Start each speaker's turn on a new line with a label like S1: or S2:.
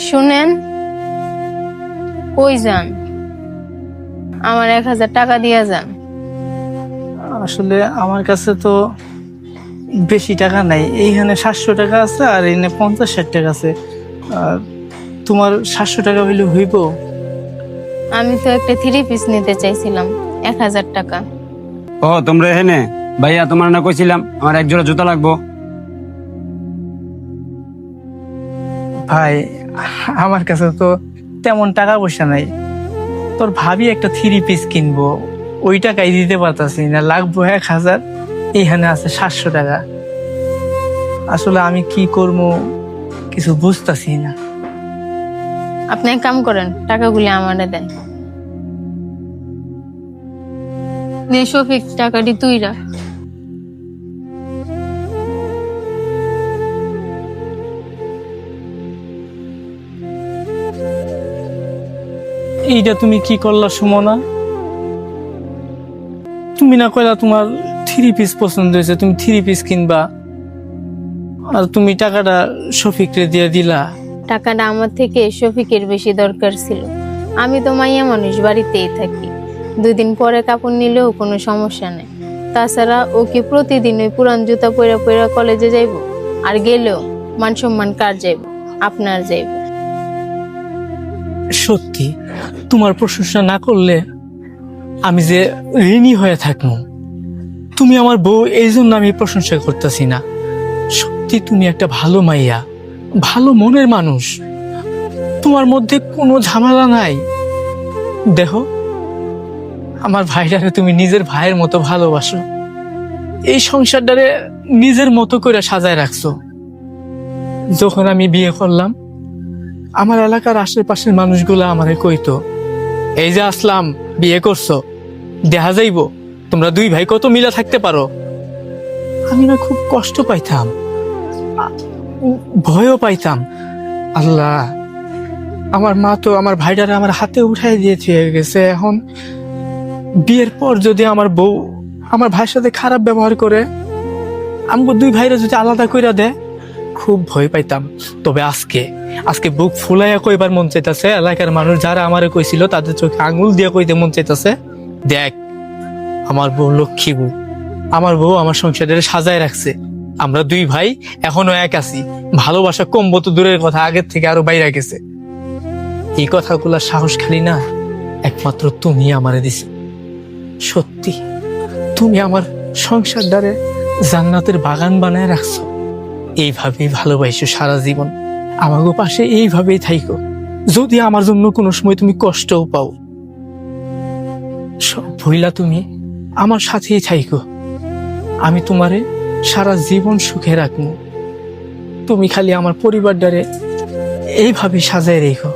S1: শুনেন, কই যান? আমার 1000 টাকা দিয়া যান।
S2: আসলে আমার কাছে তো বেশি টাকা নাই, এইখানে 700 টাকা আছে আর এখানে 50-60 টাকা আছে। তোমার 700 টাকা হইলে হইব?
S1: আমি তো একটা 3 পিস নিতে চাইছিলাম, 1000 টাকা।
S3: ও তোমরা এখানে? ভাইয়া তোমার না কইছিলাম আমার এক জোড়া জুতা লাগবো।
S2: ভাই, আমার কাছে তো তেমন টাকা পয়সা নাই। তোর ভাবি একটা 3 পিস কিনবো, ওই টাকাই দিতে পারতাছি না, লাগবো 1000। এইখানে আছে 700 টাকা। আসলে আমি কি করবো কিছু বুঝতাছি না।
S1: আপনি এক কাম করেন, টাকাগুলি আমারে দেন। নে শফিক, টাকাটি তুই রাখ।
S2: এইটা তুমি কি করলা সুমনা? তুমি না কইলা তোমার 3 পিস পছন্দ হয়েছে, তুমি 3 পিস কিনবা, আর তুমি টাকাটা শফিকরে দিয়ে দিলা।
S1: টাকাটা আমার থেকে শফিকের বেশি দরকার ছিল। আমি তো মাইয়া মানুষ, বাড়িতেই থাকি, 2 দিন পরে কাপড় নিলেও কোনো সমস্যা নেই। তাছাড়া ও কি প্রতিদিন ওই পুরান জুতা পয়রা পয়রা কলেজে যাইব? আর গেলেও মান সম্মান কার যাইব? আপনার যাইব।
S2: সত্যি তোমার প্রশংসা না করলে আমি যে ঋণী হয়ে থাকবো। তুমি আমার বউ, এই জন্য আমি প্রশংসা করতেছি না। সত্যি তুমি একটা ভালো মাইয়া, ভালো মনের মানুষ, তোমার মধ্যে কোনো ঝামেলা নাই। দেখো, আমার ভাইটারে তুমি নিজের ভাইয়ের মতো ভালোবাসো, এই সংসারটারে নিজের মতো করে সাজায় রাখছো। যখন আমি বিয়ে করলাম, আমার এলাকার আশেপাশের মানুষগুলো আমারে কইতো, এই যে আসলাম বিয়ে করছো, দেখা যাইব তোমরা 2 ভাই কত মিলা থাকতে পারো। আমি না খুব কষ্ট পাইতাম, ভয়ও পাইতাম। আল্লাহ, আমার মা তো আমার ভাইটারে আমার হাতে উঠাই দিয়ে থুয়ে গেছে। এখন বিয়ের পর যদি আমার বউ আমার ভাইয়ের সাথে খারাপ ব্যবহার করে, আমগো 2 ভাইরা যদি আলাদা কইরা দেয়, খুব ভয় পাইতাম। তবে আজকে বুক ফুলাইয়া কইবার মন চাইতাছে, এলাকার মানুষ যারা আমারে কইছিল তাদের চোখে আঙুল দিয়ে কইতে মন চাইতাছে, দেখ আমার বউ লক্ষ্মী বউ, আমার বউ আমার সংসারে সাজায় রাখছে। আমরা 2 ভাই এখনো এক আছি, ভালোবাসা কমবো তো দূরের কথা, আগের থেকে আরো বাইরে গেছে। এই কথাগুলা সাহস খালি না, একমাত্র তুমি আমারে দিছ। সত্যি তুমি আমার সংসারটারে জান্নাতের বাগান বানায় রাখছো। এইভাবেই ভালোবাসো সারা জীবন, আমাগো পাশে এইভাবেই থাইকো। যদি আমার জন্য কোনো সময় তুমি কষ্টও পাও, সব ভইলা তুমি আমার সাথেই থাইকো। আমি তোমারে সারা জীবন সুখে রাখবো। তুমি খালি আমার পরিবারটারে এইভাবে সাজায় রেখো।